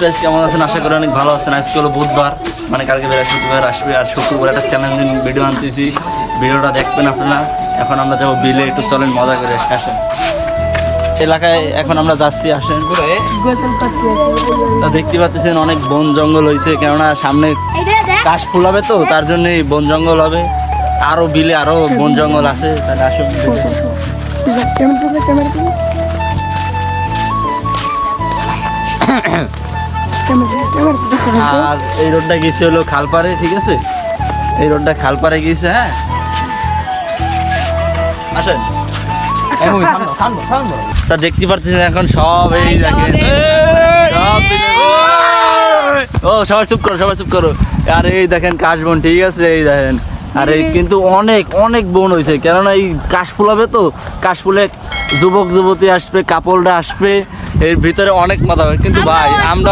Guys, কেমন আছেন? আশা করি অনেক ভালো আছেন। আজকে হলো বুধবার, মানে কালকে বৃহস্পতিবার আসবে, আর শুক্রবার একটা চ্যালেঞ্জিং ভিডিও আনতেছি। ভিডিওটা দেখবেন আপনারা। এখন আমরা যাবো বিলে, একটু চলেন মজা করে আসেন। এলাকায় এখন আমরা যাচ্ছি, আসেন। দেখতে পাচ্ছেন অনেক বন জঙ্গল হয়েছে, কেননা সামনে কাশ ফুল হবে, তো তার জন্যই বন জঙ্গল হবে। আরো বিলে আরো বন জঙ্গল আছে, তাহলে আসুন। আর এই রোডটা গেছে হলো খালপাড়ে, ঠিক আছে? এই রোডটা খালপাড়ে গিয়েছে। হ্যাঁ, আসেন। তা দেখতে পাচ্ছেন এখন সব এই ও সবাই চুপ করো, সবাই চুপ করো। আর এই দেখেন কাশবন, ঠিক আছে? এই দেখেন, আর এই কিন্তু অনেক অনেক বন হয়েছে, কেননা এই কাশ ফুল হবে, তো কাশ ফুলে যুবক যুবতী আসবে, কাপড়রা আসবে, এর ভিতরে অনেক মজা হবে। কিন্তু ভাই আমরা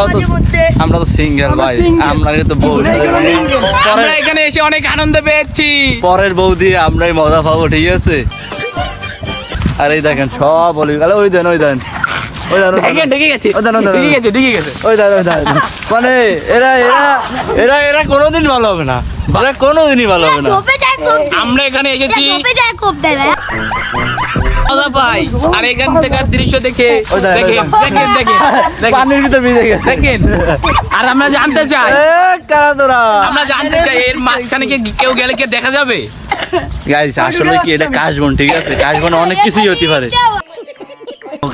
তো সিঙ্গেল ভাই, আমরা তো বউ, আমরা এখানে এসে অনেক আনন্দ পেয়েছি। পরের বউ দিয়ে আমরাই মজা পাবো, ঠিক আছে? আর এই দেখেন সব বলি গেল, ওই দেন ওই দেন মানে এরা এরা এরা এরা কোনোদিন ভালো হবে না, এরা কোনোদিনই ভালো হবে না। আমরা এখানে এসেছি মজা পাই, আর এখান থেকে দৃশ্য দেখে পানির ভিতর ভিজে গেছে, দেখেন। আর আমরা জানতে চাই, এর মাঝখানে কি কেউ গেলে কি দেখা যাবে? গাইস আসলে কি এটা কাশবন, ঠিক আছে? কাশবনে অনেক কিছুই হতে পারে।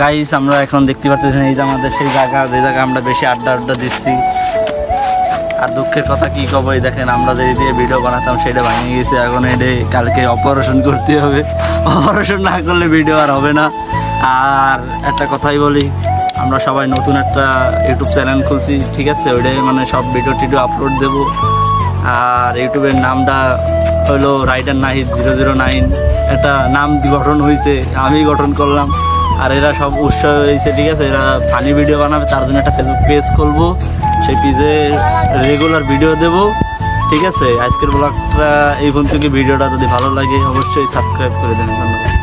গাইস আমরা এখন দেখতে পাচ্ছেন এই যে আমাদের সেই জায়গা, যে জায়গা আমরা বেশি আড্ডা দিচ্ছি। আর দুঃখের কথা কি কব, এই দেখেন আমরা যে দিয়ে ভিডিও বানাতাম সেটা ভেঙে গেছে। এখন এটা কালকে অপারেশন করতে হবে, অপারেশন না করলে ভিডিও আর হবে না। আর একটা কথাই বলি, আমরা সবাই নতুন একটা ইউটিউব চ্যানেল খুলছি, ঠিক আছে? ওইটাই মানে সব ভিডিও টিডিও আপলোড দেবো। আর ইউটিউবের নামটা হলো রাইডার নাহিদ 009। একটা নাম গঠন হয়েছে, আমি গঠন করলাম। আর এরা সব উৎসাহ হয়েছে, ঠিক আছে? এরা ফানি ভিডিও বানাবে, তার জন্য একটা ফেসবুক পেজ খুলবো, সেই পেজে রেগুলার ভিডিও দেবো, ঠিক আছে? আজকের ব্লগটা এই পর্যন্ত। ভিডিওটা যদি ভালো লাগে অবশ্যই সাবস্ক্রাইব করে দেবেন। ধন্যবাদ।